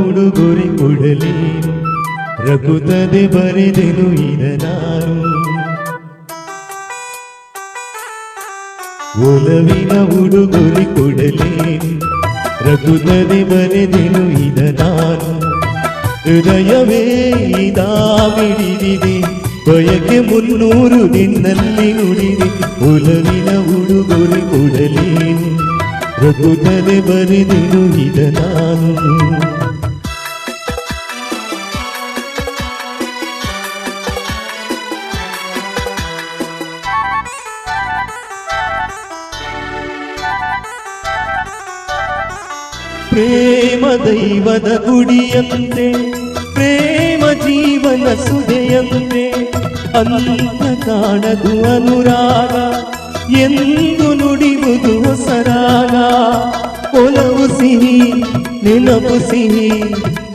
ಉಡುಗೊರೆ ಕೊಡಲೇನು ರಘುತದೆ ಬರೆದೆನು ಇದ ನಾನು ಒಲವಿನ ಉಡುಗೊರೆ ಕೊಡಲೇನು ರಘುತದೆ ಬರೆದೆನು ಇದ ನಾನು ಹೃದಯವೇ ಮಿಡಿದಿದೆ ಬಯಕೆ 300 ನಿನ್ನಲ್ಲಿ ನುಡಿದೆ ಒಲವಿನ ಉಡುಗೊರೆ ಕೊಡಲೇನು ರಘುತದೆ ಬರೆದೆನು ಇದ ನಾನು ಪ್ರೇಮ ದೈವದ ಗುಡಿಯಂತೆ ಪ್ರೇಮ ಜೀವನ ಸುದೆಯಂತೆ ಅಂತ ಕಾಣದು ಅನುರಾಗ ಎಂದು ನುಡಿಯುವುದು ಹೊಸರಾಗ ಒಲವು ಸಿಹಿ ನೆನಪು ಸಿಹಿ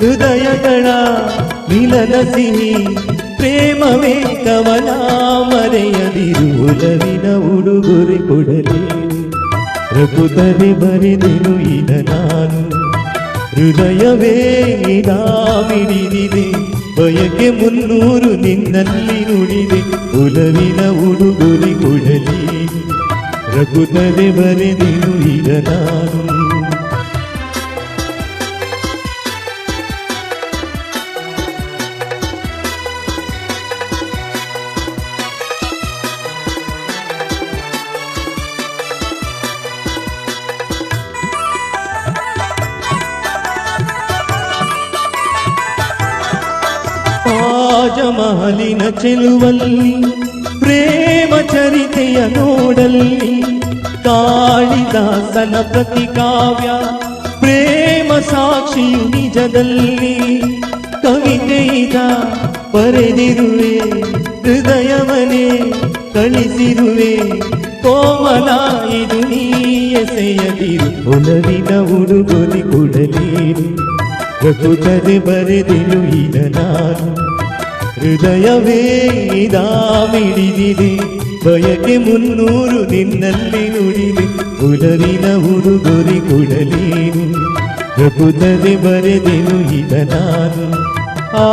ಹೃದಯಗಳ ಮಿಲನ ಸಿಹಿ ಪ್ರೇಮವೇ ಕವನ ಮರೆಯದಿರು ಒಲವಿನ ಉಡುಗೊರೆ ಕೊಡಲೇನು ರಘುತದೆ ಬರೆದೆನು ಇದ ನಾನು ಹೃದಯವೇ ಮಿಡಿದಿದೆ ಬಯಕೆ 300 ನಿನ್ನಲ್ಲಿ ನುಡಿದೆ ಒಲವಿನ ಉಡುಗೊರೆ ಕೊಡಲೇನು ರಘುತದೆ ಬರೆದೆನು ಇದ ನಾನು ತಾಜಮಹಲಿನ ಚೆಲುವಲ್ಲಿ ಪ್ರೇಮ ಚರಿತೆಯ ನೋಡಲ್ಲಿ ಕಾಳಿದಾಸನ ಪ್ರತಿಕಾವ್ಯ ಪ್ರೇಮ ಸಾಕ್ಷಿಯು ನಿಜದಲ್ಲಿ ಕವಿತೆಯಿದ ಬರೆದಿರುವೆ ಹೃದಯವನೇ ಕಳಿಸಿರುವೆ ಕೋಮಲ ಇದು ನೀ ಎಸೆಯದಿರು ಒಲವಿನ ಉಡುಗೊರೆ ಕೊಡಲೇನು ರಘುತದೆ ಬರೆದೆನು ಇದ ನಾನು ಹೃದಯವೇ ಮಿಡಿದಿದೆ ಬಯಕೆ 300 ನಿನ್ನಲ್ಲಿ ನುಡಿದೆ ಒಲವಿನ ಉಡುಗೊರೆ ಕೊಡಲೇನು ರಘುತದೆ ಬರೆದೆನು ಇದ ನಾನು ಆ